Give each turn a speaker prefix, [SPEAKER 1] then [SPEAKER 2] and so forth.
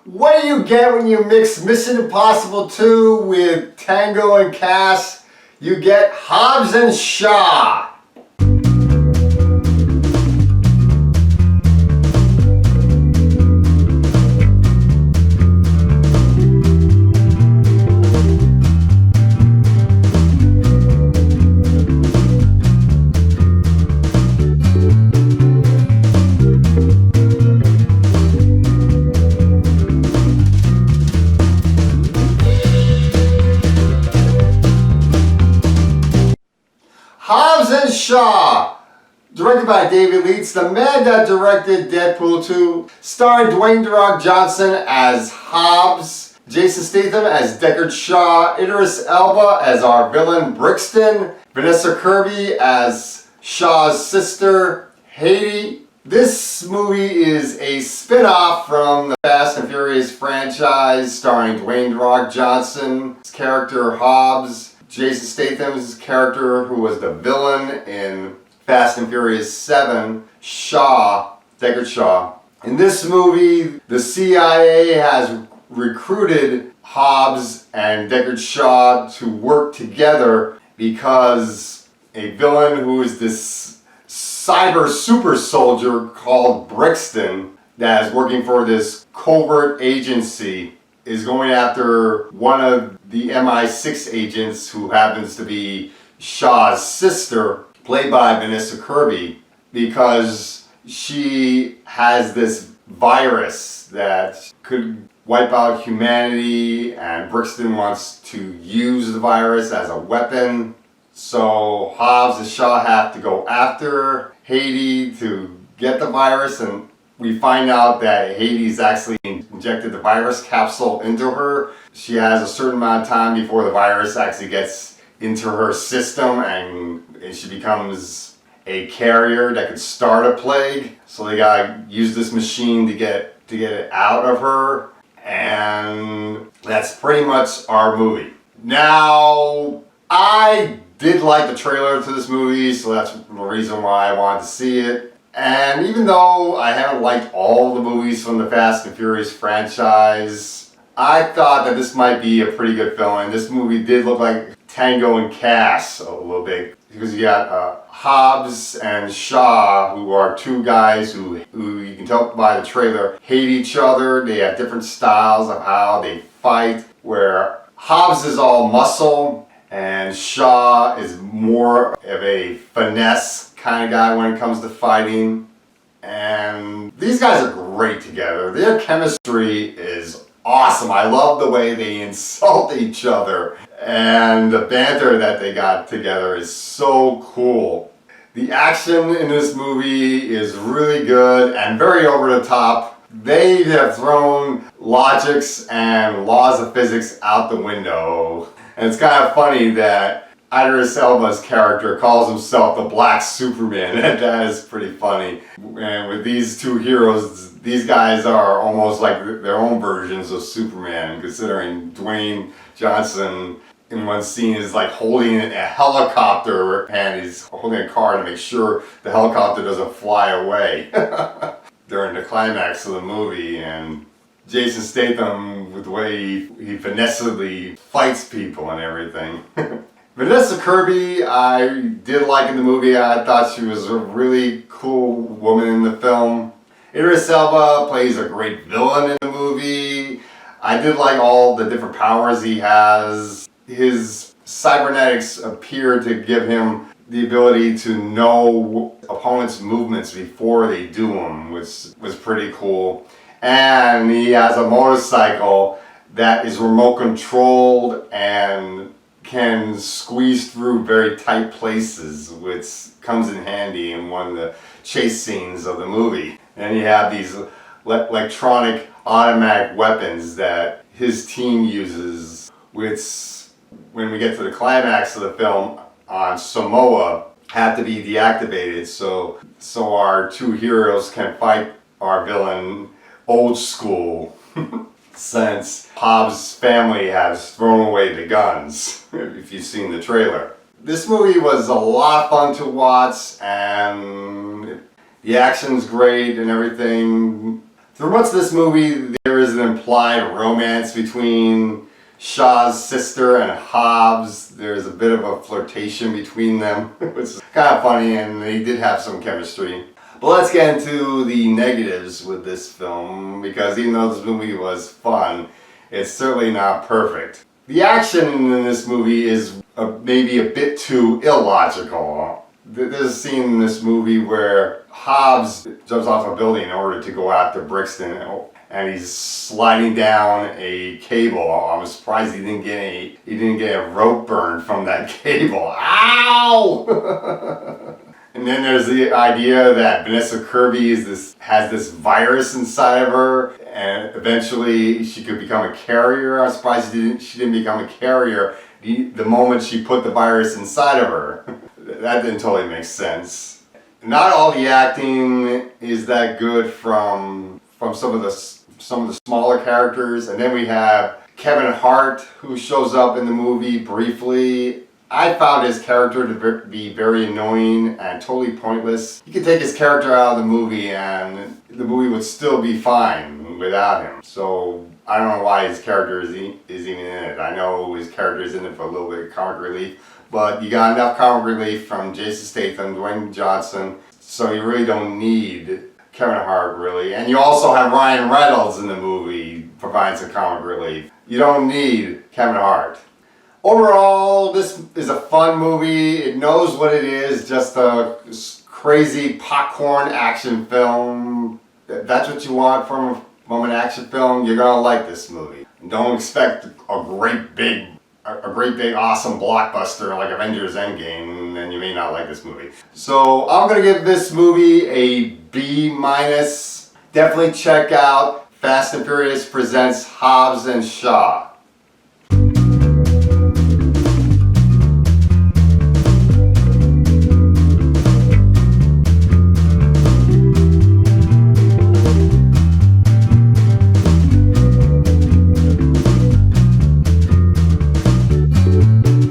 [SPEAKER 1] What do you get when you mix Mission Impossible 2 with Tango and Cash? You get Hobbs and Shaw. Hobbs and Shaw, directed by David Leitch, the man that directed Deadpool 2, starring Dwayne "The Rock" Johnson as Hobbs, Jason Statham as Deckard Shaw, Idris Elba as our villain Brixton, Vanessa Kirby as Shaw's sister Haiti. This movie is a spin-off from the Fast and Furious franchise, starring Dwayne "The Rock" Johnson's character Hobbs, Jason Statham's character, who was the villain in Fast and Furious 7, Shaw, Deckard Shaw. In this movie, the CIA has recruited Hobbs and Deckard Shaw to work together because a villain who is this cyber super soldier called Brixton that is working for this covert agency is going after one of the MI6 agents who happens to be Shaw's sister, played by Vanessa Kirby, because she has this virus that could wipe out humanity, and Brixton wants to use the virus as a weapon. So Hobbs and Shaw have to go after Haiti to get the virus, and we find out that Hades actually injected the virus capsule into her. She has a certain amount of time before the virus actually gets into her system, and she becomes a carrier that could start a plague. So they gotta use this machine to get it out of her, and that's pretty much our movie. Now, I did like the trailer to this movie, so that's the reason why I wanted to see it. And even though I haven't liked all the movies from the Fast and Furious franchise, I thought that this might be a pretty good film. And this movie did look like Tango and Cash a little bit, because you got Hobbs and Shaw, who are two guys who you can tell by the trailer hate each other. They have different styles of how they fight, where Hobbs is all muscle and Shaw is more of a finesse kind of guy when it comes to fighting. And these guys are great together. Their chemistry is awesome. I love the way they insult each other, and the banter that they got together is so cool. The action in this movie is really good and very over the top. They have thrown logics and laws of physics out the window. And it's kind of funny that Idris Elba's character calls himself the Black Superman, and that is pretty funny. And with these two heroes, these guys are almost like their own versions of Superman, considering Dwayne Johnson in one scene is like holding a helicopter, and he's holding a car to make sure the helicopter doesn't fly away during the climax of the movie. And Jason Statham, with the way he finessively fights people and everything. Vanessa Kirby, I did like in the movie. I thought she was a really cool woman in the film. Idris Elba plays a great villain in the movie. I did like all the different powers he has. His cybernetics appear to give him the ability to know opponents' movements before they do them, which was pretty cool. And he has a motorcycle that is remote controlled and can squeeze through very tight places, which comes in handy in one of the chase scenes of the movie. And you have these electronic automatic weapons that his team uses, which, when we get to the climax of the film on Samoa, have to be deactivated so our two heroes can fight our villain old school. Since Hobbs' family has thrown away the guns, if you've seen the trailer. This movie was a lot of fun to watch, and the action's great and everything. Through much of this movie, there is an implied romance between Shaw's sister and Hobbs. There's a bit of a flirtation between them, which is kind of funny, and they did have some chemistry. But let's get into the negatives with this film, because even though this movie was fun, it's certainly not perfect. The action in this movie is maybe a bit too illogical. There's a scene in this movie where Hobbs jumps off a building in order to go after Brixton, and he's sliding down a cable. I'm surprised he didn't get a rope burn from that cable. Ow! And then there's the idea that Vanessa Kirby has this virus inside of her, and eventually she could become a carrier. I'm surprised she didn't become a carrier the moment she put the virus inside of her. That didn't totally make sense. Not all the acting is that good from some of the smaller characters, and then we have Kevin Hart, who shows up in the movie briefly. I found his character to be very annoying and totally pointless. You could take his character out of the movie and the movie would still be fine without him. So I don't know why his character is even in it. I know his character is in it for a little bit of comic relief, but you got enough comic relief from Jason Statham, Dwayne Johnson, so you really don't need Kevin Hart, really. And you also have Ryan Reynolds in the movie, providing some comic relief. You don't need Kevin Hart. Overall, this is a fun movie. It knows what it is, just a crazy popcorn action film. If that's what you want from an action film, you're gonna like this movie. Don't expect a great big awesome blockbuster like Avengers Endgame, and you may not like this movie. So I'm gonna give this movie a B-. Definitely check out Fast and Furious Presents Hobbs and Shaw.